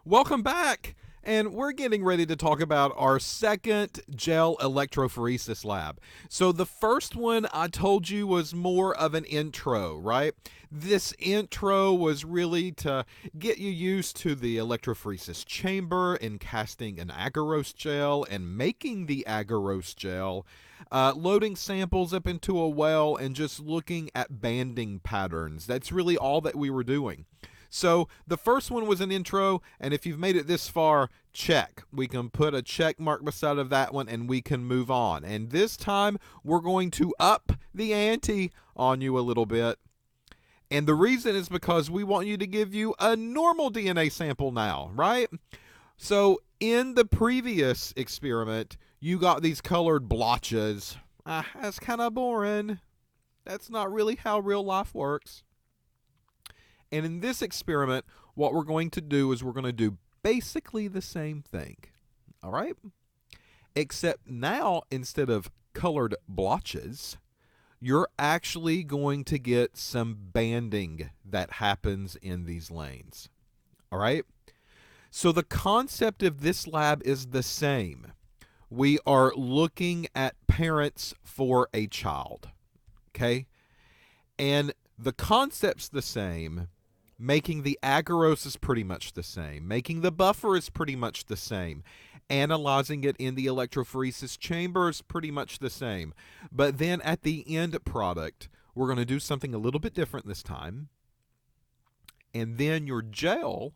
Welcome back, and we're getting ready to talk about our second gel electrophoresis lab. So the first one I told you was more of an intro, right? This intro was really to get you used to the electrophoresis chamber and casting an agarose gel and making the agarose gel, loading samples up into a well, and just looking at banding patterns. That's really all that we were doing. So the first one was an intro, and if you've made it this far, check. We can put a check mark beside of that one, and we can move on. And this time, we're going to up the ante on you a little bit. And the reason is because we want you to give you a normal DNA sample now, right? So in the previous experiment, you got these colored blotches. That's kind of boring. That's not really how real life works. And in this experiment, what we're going to do is we're going to do basically the same thing. All right? Except now, instead of colored blotches, you're actually going to get some banding that happens in these lanes. All right? So the concept of this lab is the same. We are looking at parents for a child. Okay? And the concept's the same. Making the agarose is pretty much the same. Making the buffer is pretty much the same. Analyzing it in the electrophoresis chamber is pretty much the same. But then at the end product, we're going to do something a little bit different this time. And then your gel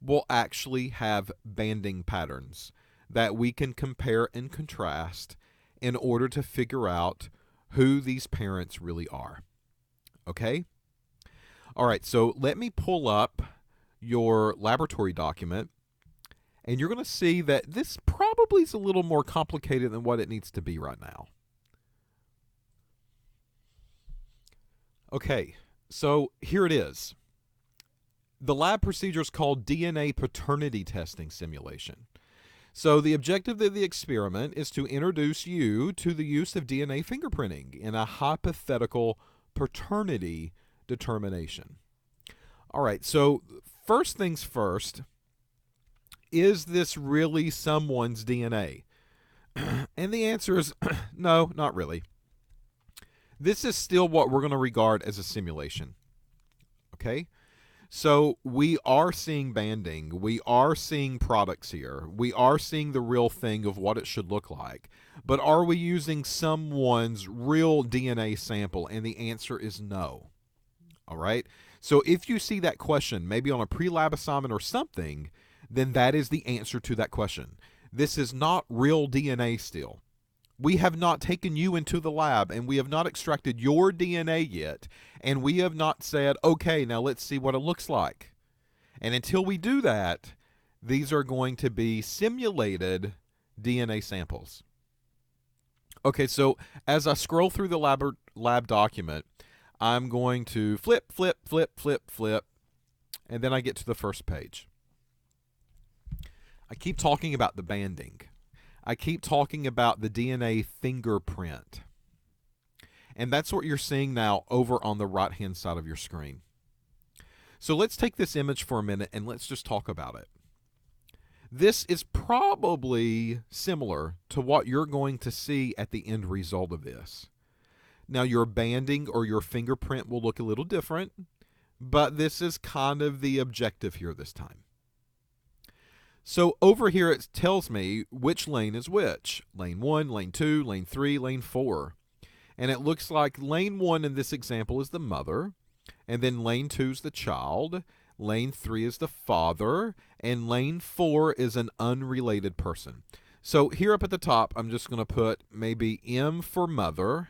will actually have banding patterns that we can compare and contrast in order to figure out who these parents really are. Okay? All right, so let me pull up your laboratory document, and you're going to see that this probably is a little more complicated than what it needs to be right now. Okay, so here it is. The lab procedure is called DNA paternity testing simulation. So the objective of the experiment is to introduce you to the use of DNA fingerprinting in a hypothetical paternity determination. All right, so first things first, is this really someone's DNA? And the answer is no, not really. This is still what we're going to regard as a simulation. Okay? So we are seeing banding. We are seeing products here. We are seeing the real thing of what it should look like. But are we using someone's real DNA sample? And the answer is no. All right? So if you see that question, maybe on a pre-lab assignment or something, then that is the answer to that question. This is not real DNA still. We have not taken you into the lab, and we have not extracted your DNA yet, and we have not said, okay, now let's see what it looks like. And until we do that, these are going to be simulated DNA samples. Okay, so as I scroll through the lab document, I'm going to flip, and then I get to the first page. I keep talking about the banding. I keep talking about the DNA fingerprint. And that's what you're seeing now over on the right-hand side of your screen. So let's take this image for a minute and let's just talk about it. This is probably similar to what you're going to see at the end result of this. Now, your banding or your fingerprint will look a little different, but this is kind of the objective here this time. So over here it tells me which lane is which. Lane 1, lane 2, lane 3, lane 4. And it looks like lane 1 in this example is the mother, and then lane 2 is the child, lane 3 is the father, and lane 4 is an unrelated person. So here up at the top, I'm just going to put maybe M for mother,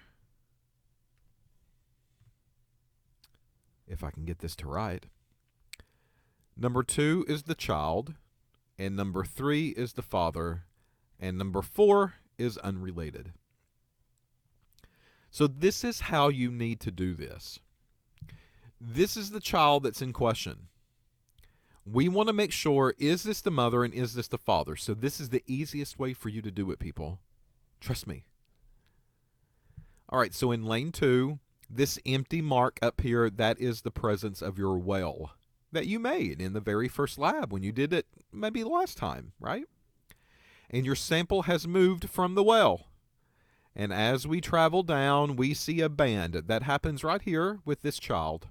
if I can get this to right. Number 2 is the child, and number 3 is the father, and number 4 is unrelated. So this is how you need to do this. This is the child that's in question. We want to make sure, is this the mother and is this the father? So this is the easiest way for you to do it, people. Trust me. All right, so in lane 2, this empty mark up here, that is the presence of your well. that you made in the very first lab when you did it maybe last time, right? And your sample has moved from the well. And as we travel down, we see a band. That happens right here with this child.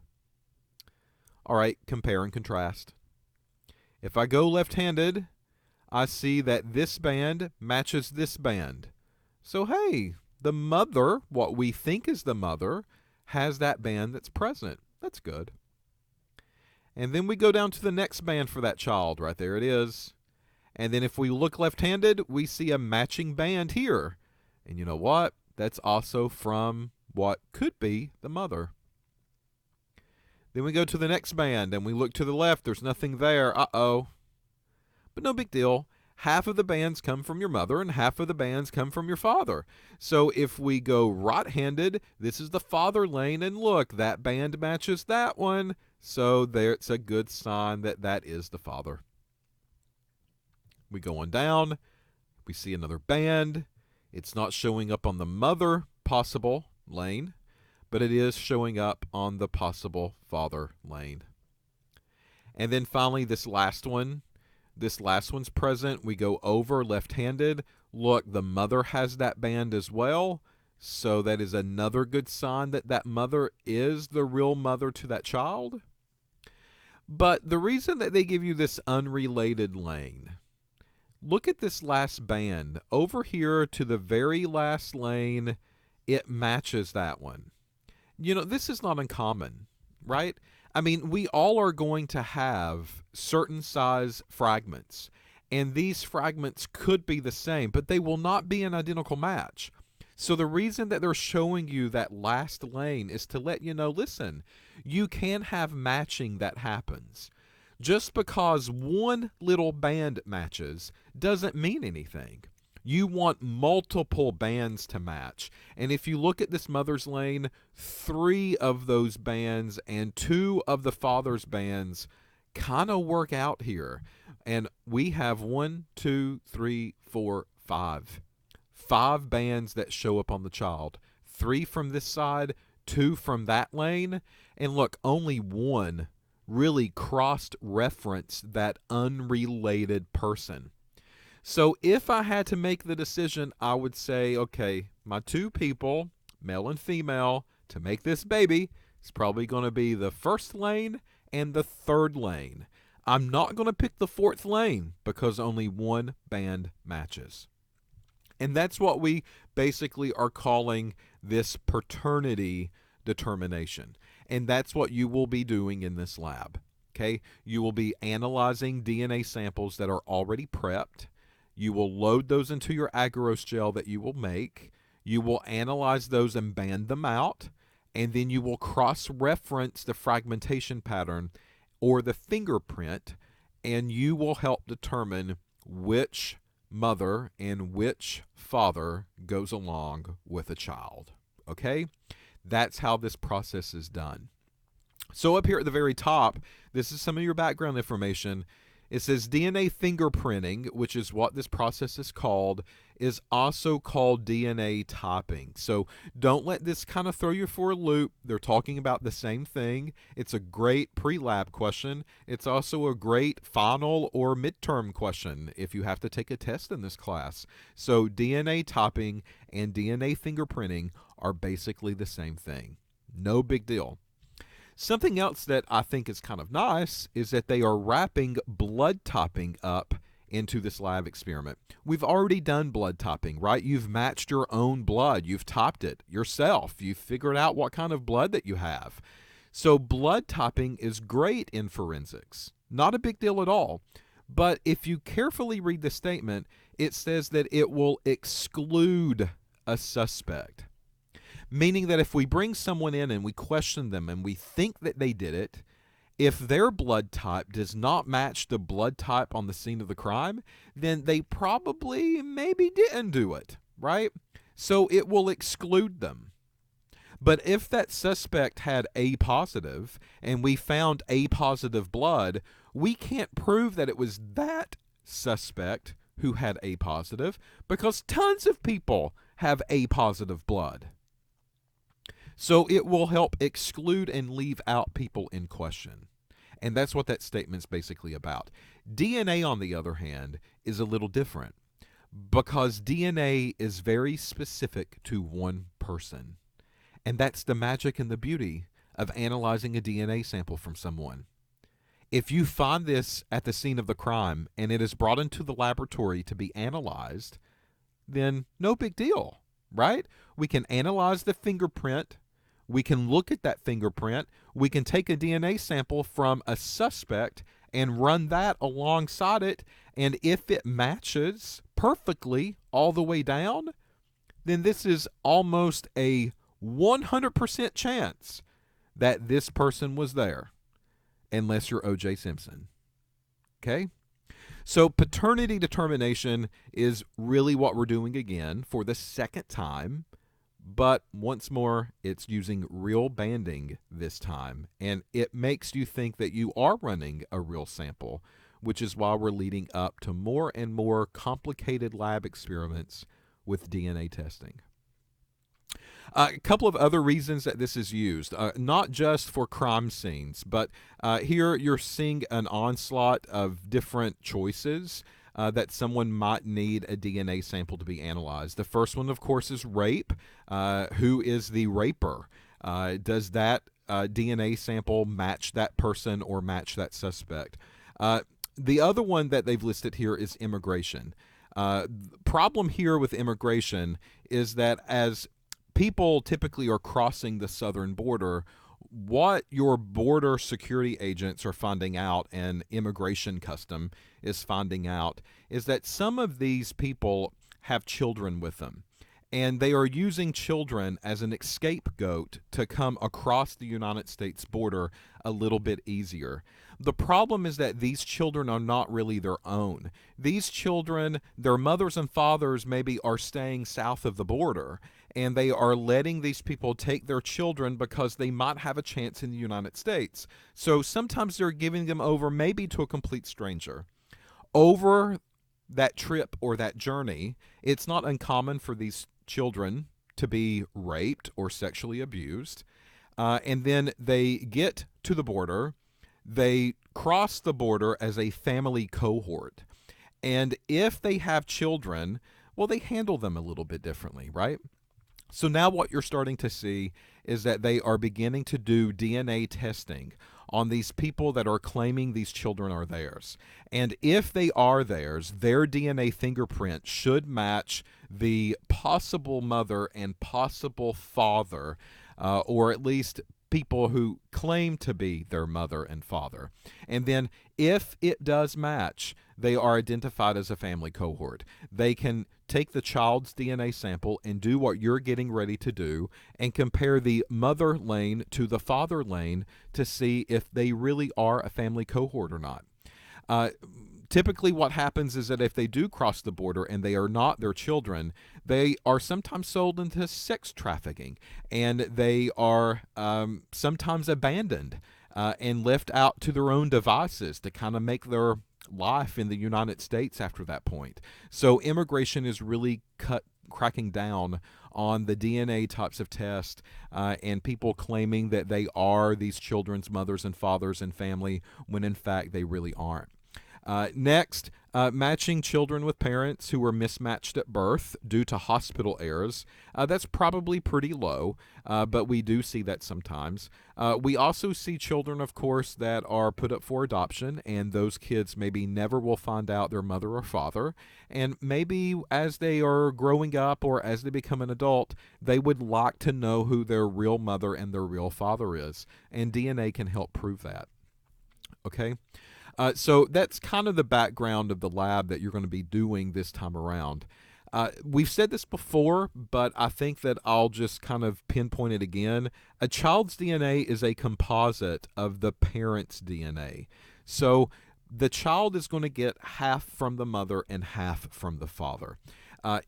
All right, compare and contrast. If I go left-handed, I see that this band matches this band. So, hey, the mother, what we think is the mother, has that band that's present. That's good. And then we go down to the next band for that child. Right there it is. And then if we look left-handed, we see a matching band here. And you know what? That's also from what could be the mother. Then we go to the next band and we look to the left. There's nothing there. Uh-oh. But no big deal. Half of the bands come from your mother and half of the bands come from your father. So if we go right-handed, this is the father lane, and look, that band matches that one. So there, it's a good sign that that is the father. We go on down. We see another band. It's not showing up on the mother possible lane, but it is showing up on the possible father lane. And then finally, this last one's present. We go over left-handed. Look, the mother has that band as well. So that is another good sign that that mother is the real mother to that child. But the reason that they give you this unrelated lane, look at this last band. Over here to the very last lane, it matches that one. You know, this is not uncommon, right? I mean, we all are going to have certain size fragments, and these fragments could be the same, but they will not be an identical match. So the reason that they're showing you that last lane is to let you know, listen, you can have matching that happens. Just because one little band matches doesn't mean anything. You want multiple bands to match. And if you look at this mother's lane, 3 of those bands and 2 of the father's bands kind of work out here. And we have 1, 2, 3, 4, 5. 5 bands that show up on the child. 3 from this side, 2 from that lane. And look, only 1 really cross-referenced that unrelated person. So if I had to make the decision, I would say, okay, my 2 people, male and female, to make this baby, is probably going to be the first lane and the third lane. I'm not going to pick the 4th lane because only 1 band matches. And that's what we basically are calling this paternity determination. And that's what you will be doing in this lab. Okay? You will be analyzing DNA samples that are already prepped. You will load those into your agarose gel that you will make. You will analyze those and band them out. And then you will cross-reference the fragmentation pattern or the fingerprint, and you will help determine which mother and which father goes along with a child. Okay? That's how this process is done. So up here at the very top, this is some of your background information. It says DNA fingerprinting, which is what this process is called, is also called DNA typing. So don't let this kind of throw you for a loop. They're talking about the same thing. It's a great pre-lab question. It's also a great final or midterm question if you have to take a test in this class. So DNA typing and DNA fingerprinting are basically the same thing. No big deal. Something else that I think is kind of nice is that they are wrapping blood typing up into this lab experiment. We've already done blood typing, right? You've matched your own blood. You've typed it yourself. You've figured out what kind of blood that you have. So blood typing is great in forensics. Not a big deal at all. But if you carefully read the statement, it says that it will exclude a suspect. Meaning that if we bring someone in and we question them and we think that they did it, if their blood type does not match the blood type on the scene of the crime, then they probably maybe didn't do it, right? So it will exclude them. But if that suspect had A positive and we found A positive blood, we can't prove that it was that suspect who had A positive because tons of people have A positive blood. So it will help exclude and leave out people in question. And that's what that statement's basically about. DNA, on the other hand, is a little different because DNA is very specific to one person. And that's the magic and the beauty of analyzing a DNA sample from someone. If you find this at the scene of the crime and it is brought into the laboratory to be analyzed, then no big deal, right? We can analyze the fingerprint. We can look at that fingerprint. We can take a DNA sample from a suspect and run that alongside it. And if it matches perfectly all the way down, then this is almost a 100% chance that this person was there, unless you're O.J. Simpson. Okay? So paternity determination is really what we're doing again for the second time, but once more, it's using real banding this time, and it makes you think that you are running a real sample, which is why we're leading up to more and more complicated lab experiments with DNA testing. A couple of other reasons that this is used, not just for crime scenes, but here you're seeing an onslaught of different choices that someone might need a DNA sample to be analyzed. The first one, of course, is rape. Who is the raper? Does that DNA sample match that person or match that suspect? The other one that they've listed here is immigration. Problem here with immigration is that as people typically are crossing the southern border, what your border security agents are finding out and immigration custom is finding out is that some of these people have children with them. And they are using children as an scapegoat to come across the United States border a little bit easier. The problem is that these children are not really their own. These children, their mothers and fathers maybe are staying south of the border, and they are letting these people take their children because they might have a chance in the United States. So sometimes they're giving them over maybe to a complete stranger. Over that trip or that journey, it's not uncommon for these children to be raped or sexually abused. And then they get to the border. They cross the border as a family cohort. And if they have children, well, they handle them a little bit differently, right? So now what you're starting to see is that they are beginning to do DNA testing on these people that are claiming these children are theirs. And if they are theirs, their DNA fingerprint should match the possible mother and possible father, or at least people who claim to be their mother and father. And then if it does match, they are identified as a family cohort. They can take the child's DNA sample and do what you're getting ready to do and compare the mother lane to the father lane to see if they really are a family cohort or not. Typically what happens is that if they do cross the border and they are not their children, they are sometimes sold into sex trafficking, and they are sometimes abandoned and left out to their own devices to kind of make their life in the United States after that point. So immigration is really cracking down on the DNA types of tests and people claiming that they are these children's mothers and fathers and family when in fact they really aren't. Next, matching children with parents who were mismatched at birth due to hospital errors. That's probably pretty low, but we do see that sometimes. We also see children, of course, that are put up for adoption, and those kids maybe never will find out their mother or father. And maybe as they are growing up or as they become an adult, they would like to know who their real mother and their real father is, and DNA can help prove that. Okay? So that's kind of the background of the lab that you're going to be doing this time around. We've said this before, but I think that I'll just kind of pinpoint it again. A child's DNA is a composite of the parent's DNA. So the child is going to get half from the mother and half from the father.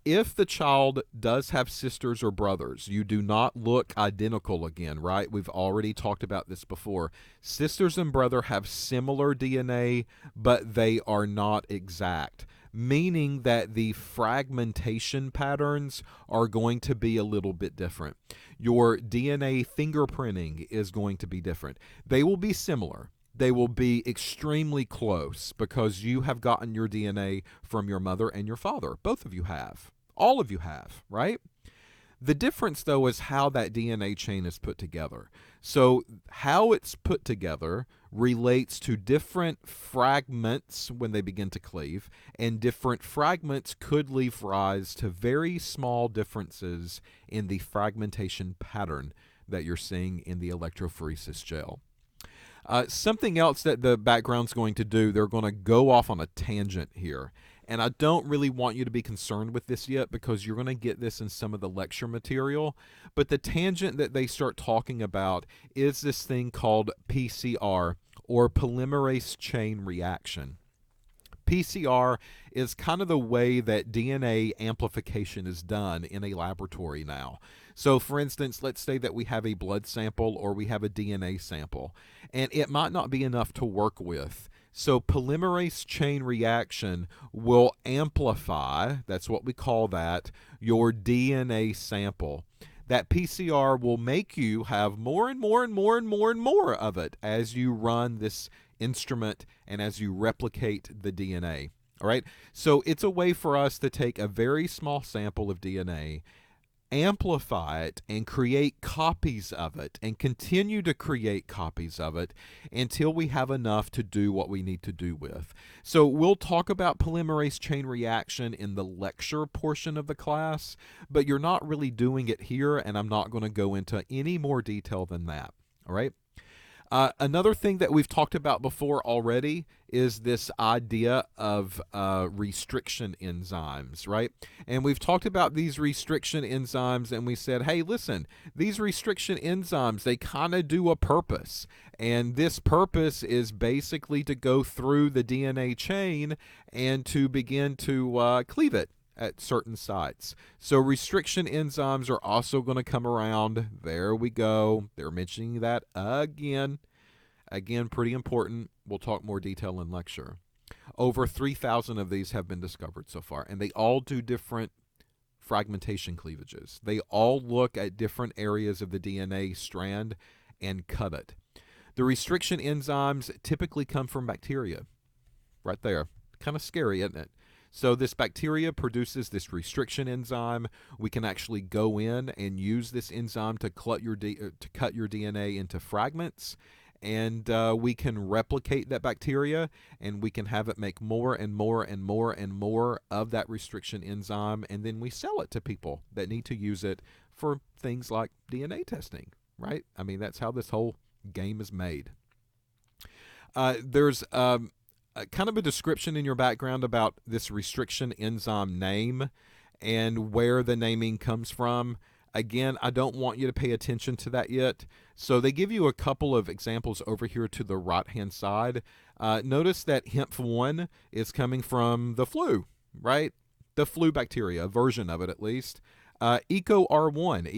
If the child does have sisters or brothers, you do not look identical again, right? We've already talked about this before. Sisters and brother have similar DNA, but they are not exact, meaning that the fragmentation patterns are going to be a little bit different. Your DNA fingerprinting is going to be different. They will be similar. they will be extremely close because you have gotten your DNA from your mother and your father. Both of you have. All of you have, right? The difference, though, is how that DNA chain is put together. So, how it's put together relates to different fragments when they begin to cleave, and different fragments could leave rise to very small differences in the fragmentation pattern that you're seeing in the electrophoresis gel. Something else that the background's going to do, they're going to go off on a tangent here. And I don't really want you to be concerned with this yet because you're going to get this in some of the lecture material. But the tangent that they start talking about is this thing called PCR, or polymerase chain reaction. PCR is kind of the way that DNA amplification is done in a laboratory now. So, for instance, let's say that we have a blood sample or we have a DNA sample, and it might not be enough to work with. So, polymerase chain reaction will amplify, that's what we call that, your DNA sample. That PCR will make you have more and more and more and more and more of it as you run this instrument and as you replicate the DNA. All right? So it's a way for us to take a very small sample of DNA, amplify it, and create copies of it, and continue to create copies of it until we have enough to do what we need to do with. So we'll talk about polymerase chain reaction in the lecture portion of the class, but you're not really doing it here, and I'm not going to go into any more detail than that. All right? Another thing that we've talked about before already is this idea of restriction enzymes, right? And we've talked about these restriction enzymes, and we said, hey, listen, these restriction enzymes, they kind of do a purpose. And this purpose is basically to go through the DNA chain and to begin to cleave it at certain sites. So restriction enzymes are also going to come around. There we go. They're mentioning that again. Again, pretty important. We'll talk more detail in lecture. Over 3,000 of these have been discovered so far, and they all do different fragmentation cleavages. They all look at different areas of the DNA strand and cut it. The restriction enzymes typically come from bacteria. Right there. Kind of scary, isn't it? So this bacteria produces this restriction enzyme. We can actually go in and use this enzyme to cut your DNA into fragments, and we can replicate that bacteria, and we can have it make more and more and more and more of that restriction enzyme, and then we sell it to people that need to use it for things like DNA testing, right? I mean, that's how this whole game is made. There's kind of a description in your background about this restriction enzyme name and where the naming comes from. Again, I don't want you to pay attention to that yet. So they give you a couple of examples over here to the right-hand side. Notice that HEMP1 is coming from the flu, right? The flu bacteria, a version of it at least. EcoR1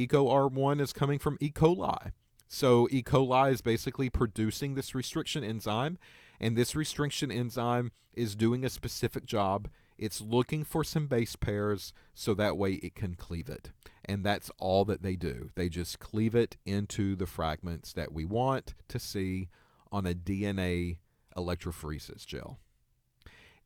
is coming from E. coli. So E. coli is basically producing this restriction enzyme, and this restriction enzyme is doing a specific job. It's looking for some base pairs so that way it can cleave it. And that's all that they do. They just cleave it into the fragments that we want to see on a DNA electrophoresis gel.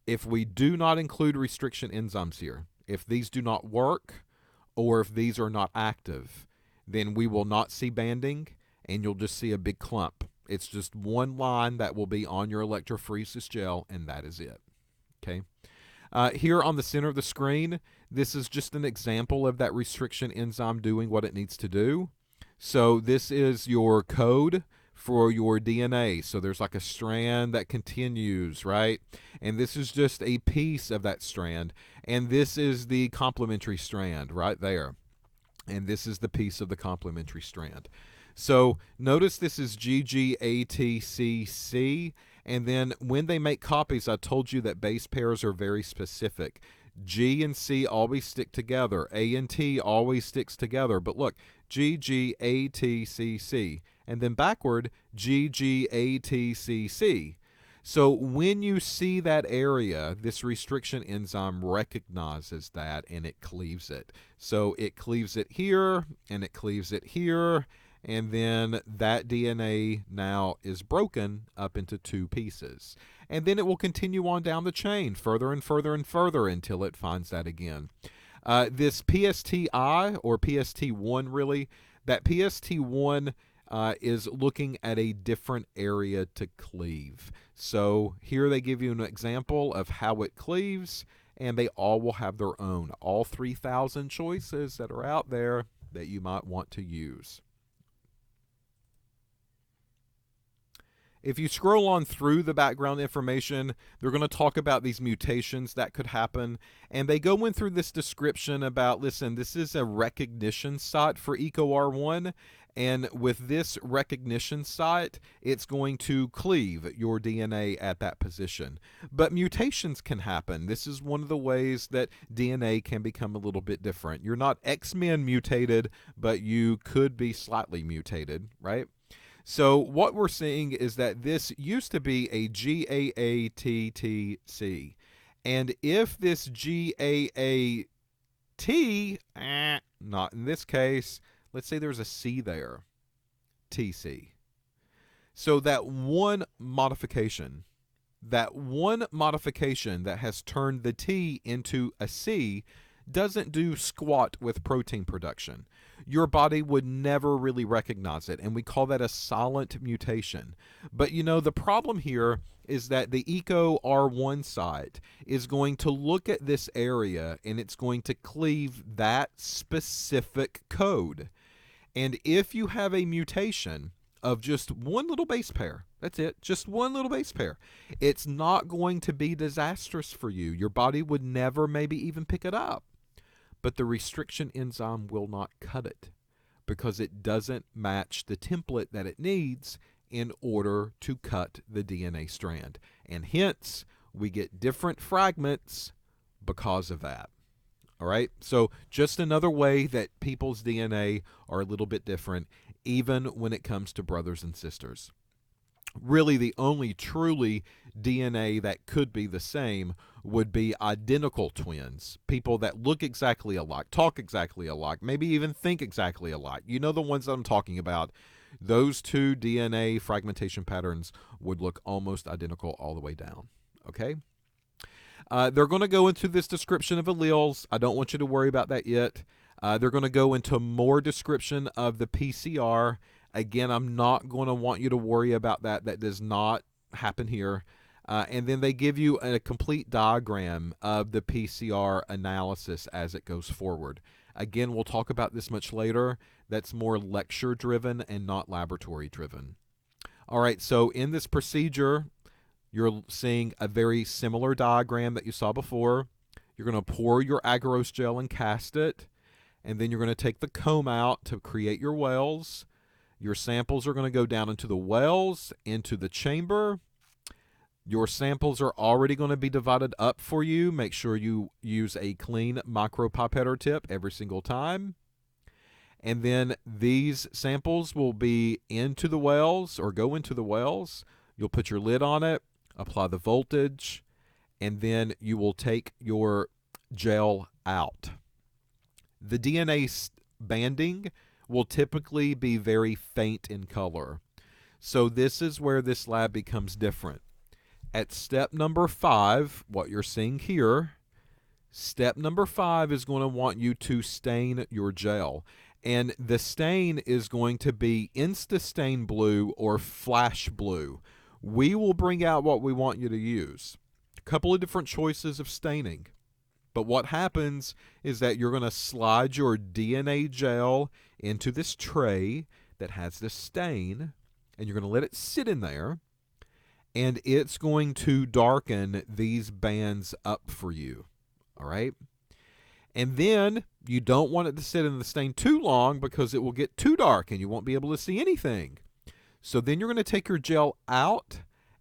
If we do not include restriction enzymes here, if these do not work or if these are not active, then we will not see banding and you'll just see a big clump. It's just one line that will be on your electrophoresis gel, and that is it. Okay. Here on the center of the screen, this is just an example of that restriction enzyme doing what it needs to do. So this is your code for your DNA. So there's like a strand that continues, right? And this is just a piece of that strand. And this is the complementary strand right there. And this is the piece of the complementary strand. So notice this is GGATCC, and then when they make copies, I told you that base pairs are very specific. G and C always stick together. A and T always sticks together. But look, GGATCC, and then backward, GGATCC. So when you see that area, this restriction enzyme recognizes that and it cleaves it. So it cleaves it here, and it cleaves it here, and then that DNA now is broken up into two pieces. And then it will continue on down the chain further and further and further until it finds that again. This PSTI, or PST1 really, that PST1 is looking at a different area to cleave. So here they give you an example of how it cleaves, and they all will have their own. All 3,000 choices that are out there that you might want to use. If you scroll on through the background information, they're going to talk about these mutations that could happen. And they go in through this description about, listen, this is a recognition site for EcoR1. And with this recognition site, it's going to cleave your DNA at that position. But mutations can happen. This is one of the ways that DNA can become a little bit different. You're not X-Men mutated, but you could be slightly mutated, right? So what we're seeing is that this used to be a GAATTC. And if this GAAT, not in this case, let's say there's a C there, TC. So that one modification that has turned the T into a C doesn't do squat with protein production. Your body would never really recognize it, and we call that a silent mutation. But you know, the problem here is that the EcoR1 site is going to look at this area, and it's going to cleave that specific code. And if you have a mutation of just one little base pair, that's it, just one little base pair, it's not going to be disastrous for you. Your body would never maybe even pick it up. But the restriction enzyme will not cut it because it doesn't match the template that it needs in order to cut the DNA strand. And hence, we get different fragments because of that. All right, so just another way that people's DNA are a little bit different, even when it comes to brothers and sisters. Really, the only truly DNA that could be the same would be identical twins, people that look exactly alike, talk exactly alike, maybe even think exactly alike. You know the ones that I'm talking about. Those two DNA fragmentation patterns would look almost identical all the way down, okay? They're going to go into this description of alleles. I don't want you to worry about that yet. They're going to go into more description of the PCR. Again, I'm not going to want you to worry about that. That does not happen here. And then they give you a complete diagram of the PCR analysis as it goes forward. Again, we'll talk about this much later. That's more lecture-driven and not laboratory-driven. All right, so in this procedure, you're seeing a very similar diagram that you saw before. You're going to pour your agarose gel and cast it, and then you're going to take the comb out to create your wells. Your samples are going to go down into the wells, into the chamber. Your samples are already going to be divided up for you. Make sure you use a clean micropipetter tip every single time. And then these samples will be into the wells or go into the wells. You'll put your lid on it, apply the voltage, and then you will take your gel out. The DNA banding will typically be very faint in color. So this is where this lab becomes different. At step number 5, what you're seeing here, step number 5 is going to want you to stain your gel. And the stain is going to be Instastain blue or flash blue. We will bring out what we want you to use. A couple of different choices of staining. But what happens is that you're going to slide your DNA gel into this tray that has this stain, and you're going to let it sit in there, and it's going to darken these bands up for you, all right? And then you don't want it to sit in the stain too long because it will get too dark and you won't be able to see anything. So then you're going to take your gel out,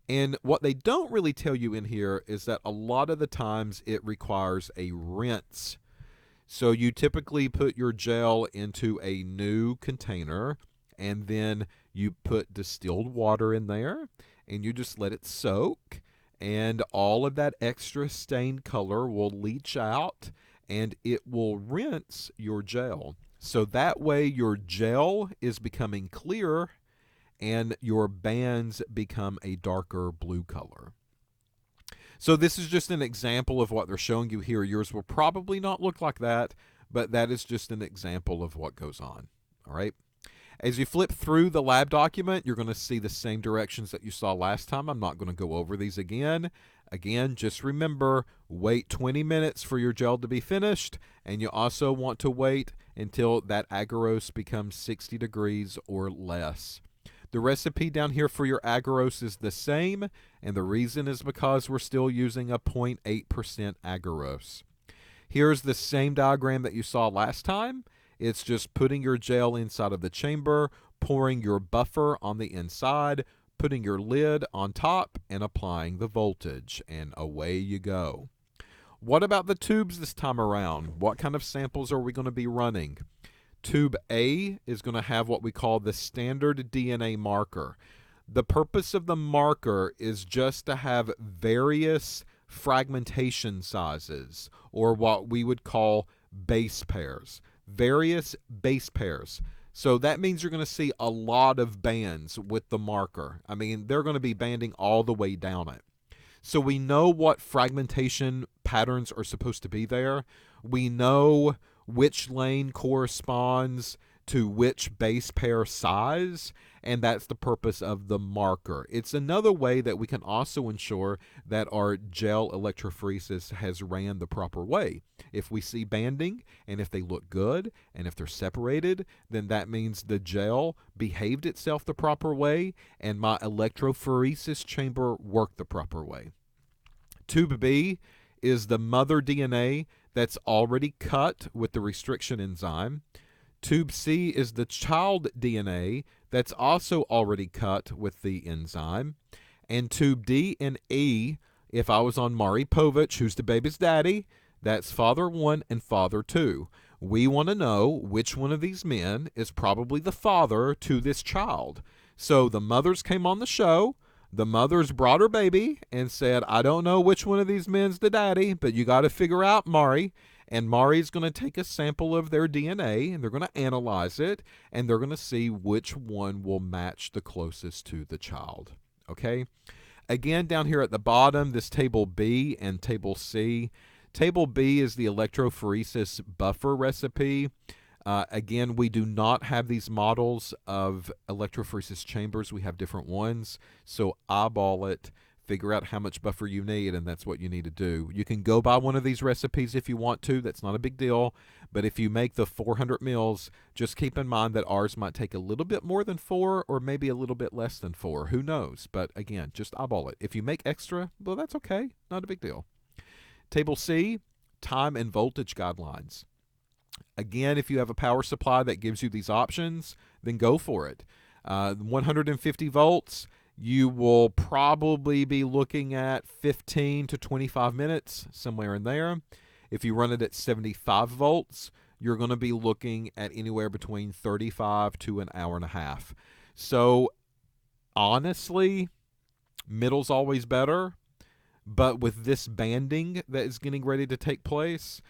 and what they don't really tell you in here is that a lot of the times it requires a rinse. So you typically put your gel into a new container, and then you put distilled water in there, and you just let it soak, and all of that extra stained color will leach out, and it will rinse your gel. So that way your gel is becoming clear and your bands become a darker blue color. So this is just an example of what they're showing you here. Yours will probably not look like that, but that is just an example of what goes on. All right. As you flip through the lab document, you're going to see the same directions that you saw last time. I'm not going to go over these again. Again, just remember, wait 20 minutes for your gel to be finished, and you also want to wait until that agarose becomes 60 degrees or less. The recipe down here for your agarose is the same, and the reason is because we're still using a 0.8% agarose. Here's the same diagram that you saw last time. It's just putting your gel inside of the chamber, pouring your buffer on the inside, putting your lid on top, and applying the voltage, and away you go. What about the tubes this time around? What kind of samples are we going to be running? Tube A is going to have what we call the standard DNA marker. The purpose of the marker is just to have various fragmentation sizes, or what we would call base pairs. Various base pairs. So that means you're going to see a lot of bands with the marker. I mean, they're going to be banding all the way down it. So we know what fragmentation patterns are supposed to be there. We know which lane corresponds to which base pair size, and that's the purpose of the marker. It's another way that we can also ensure that our gel electrophoresis has ran the proper way. If we see banding, and if they look good, and if they're separated, then that means the gel behaved itself the proper way, and my electrophoresis chamber worked the proper way. Tube B is the mother DNA that's already cut with the restriction enzyme. Tube C is the child DNA that's also already cut with the enzyme. And tube D and E, if I was on Maury Povich, who's the baby's daddy, that's father 1 and father 2. We want to know which one of these men is probably the father to this child. So the mothers came on the show. The mothers brought her baby and said, I don't know which one of these men's the daddy, but you got to figure out Maury. And Maury's going to take a sample of their DNA, and they're going to analyze it, and they're going to see which one will match the closest to the child. Okay? Again, down here at the bottom, this table B and table C. Table B is the electrophoresis buffer recipe. Again, we do not have these models of electrophoresis chambers. We have different ones. So eyeball it, figure out how much buffer you need, and that's what you need to do. You can go buy one of these recipes if you want to. That's not a big deal. But if you make the 400 mils, just keep in mind that ours might take a little bit more than 4 or maybe a little bit less than 4. Who knows? But again, just eyeball it. If you make extra, well, that's okay. Not a big deal. Table C, time and voltage guidelines. Again, if you have a power supply that gives you these options, then go for it. 150 volts, you will probably be looking at 15 to 25 minutes, somewhere in there. If you run it at 75 volts, you're going to be looking at anywhere between 35 to an hour and a half. So, honestly, middle's always better. But with this banding that is getting ready to take place,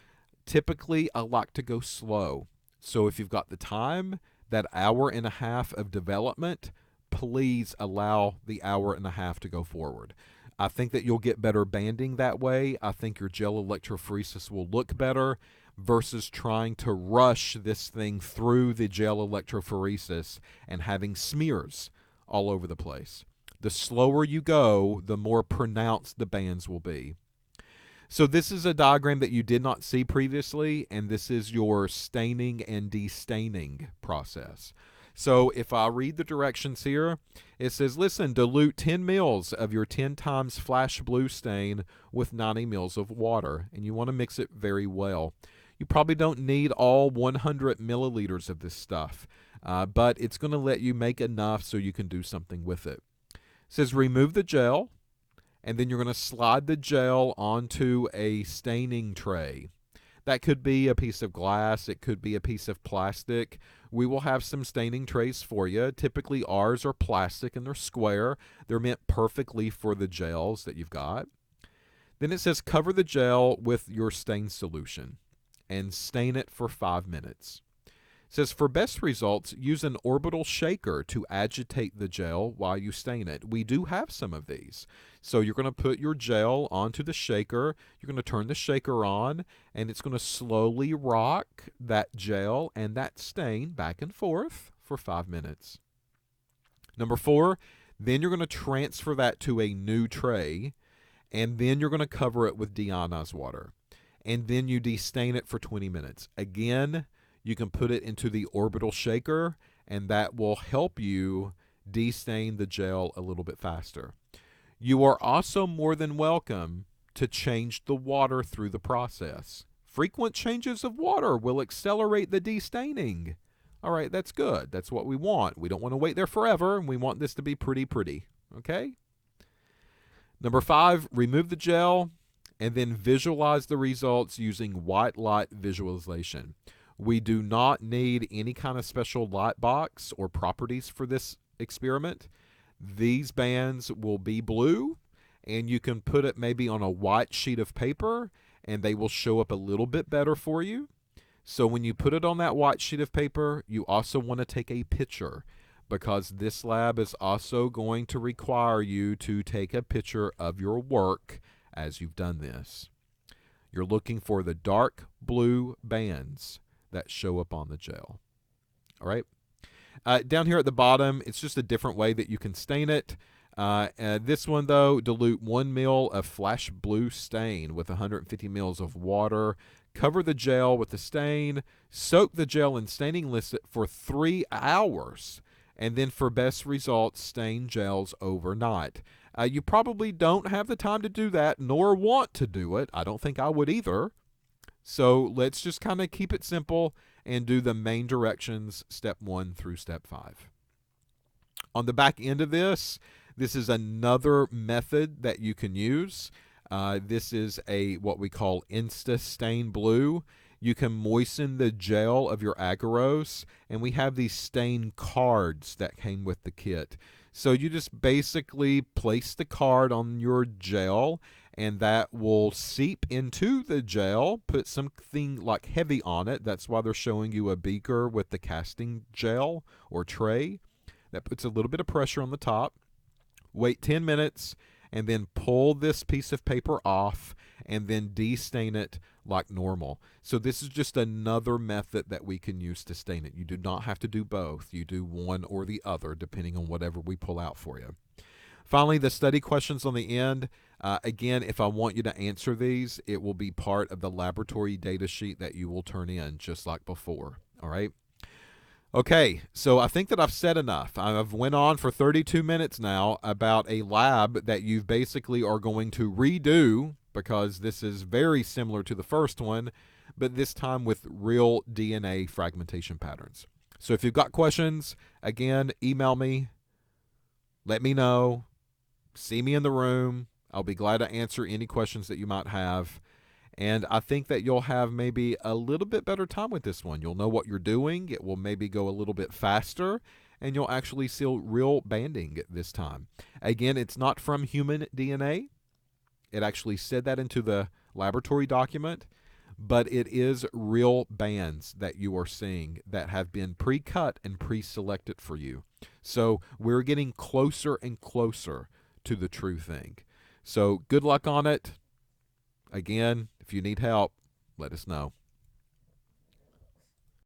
typically I like to go slow. So if you've got the time, that hour and a half of development, please allow the hour and a half to go forward. I think that you'll get better banding that way. I think your gel electrophoresis will look better versus trying to rush this thing through the gel electrophoresis and having smears all over the place. The slower you go, the more pronounced the bands will be. So this is a diagram that you did not see previously, and this is your staining and destaining process. So if I read the directions here, it says, listen, dilute 10 mils of your 10 times flash blue stain with 90 mils of water, and you want to mix it very well. You probably don't need all 100 milliliters of this stuff, but it's going to let you make enough so you can do something with it. It says remove the gel, and then you're going to slide the gel onto a staining tray. That could be a piece of glass. It could be a piece of plastic. We will have some staining trays for you. Typically, ours are plastic and they're square. They're meant perfectly for the gels that you've got. Then it says cover the gel with your stain solution and stain it for 5 minutes. It says for best results, use an orbital shaker to agitate the gel while you stain it. We do have some of these. So you're going to put your gel onto the shaker. You're going to turn the shaker on, and it's going to slowly rock that gel and that stain back and forth for 5 minutes. Number 4, then you're going to transfer that to a new tray, and then you're going to cover it with deionized water. And then you destain it for 20 minutes. Again, you can put it into the orbital shaker, and that will help you destain the gel a little bit faster. You are also more than welcome to change the water through the process. Frequent changes of water will accelerate the destaining. All right, that's good. That's what we want. We don't want to wait there forever, and we want this to be pretty, okay? Number 5, remove the gel and then visualize the results using white light visualization. We do not need any kind of special light box or properties for this experiment. These bands will be blue, and you can put it maybe on a white sheet of paper, and they will show up a little bit better for you. So when you put it on that white sheet of paper, you also want to take a picture, because this lab is also going to require you to take a picture of your work as you've done this. You're looking for the dark blue bands that show up on the gel. All right. Down here at the bottom, it's just a different way that you can stain it. This one, though, dilute 1 ml of flash blue stain with 150 ml of water. Cover the gel with the stain. Soak the gel in staining listet for 3 hours. And then for best results, stain gels overnight. You probably don't have the time to do that, nor want to do it. I don't think I would either. So let's just kind of keep it simple and do the main directions, step 1 through step 5. On the back end of this is another method that you can use. This is what we call Insta Stain Blue. You can moisten the gel of your agarose, and we have these stain cards that came with the kit. So you just basically place the card on your gel, and that will seep into the gel, put something like heavy on it. That's why they're showing you a beaker with the casting gel or tray. That puts a little bit of pressure on the top. Wait 10 minutes, and then pull this piece of paper off, and then destain it like normal. So this is just another method that we can use to stain it. You do not have to do both. You do one or the other, depending on whatever we pull out for you. Finally, the study questions on the end. Again, if I want you to answer these, it will be part of the laboratory data sheet that you will turn in, just like before. All right? Okay, so I think that I've said enough. I've went on for 32 minutes now about a lab that you basically are going to redo, because this is very similar to the first one, but this time with real DNA fragmentation patterns. So if you've got questions, again, email me, let me know, see me in the room. I'll be glad to answer any questions that you might have. And I think that you'll have maybe a little bit better time with this one. You'll know what you're doing. It will maybe go a little bit faster, and you'll actually see real banding this time. Again, it's not from human DNA. It actually said that into the laboratory document, but it is real bands that you are seeing that have been pre-cut and pre-selected for you. So we're getting closer and closer to the true thing. So good luck on it. Again, if you need help, let us know.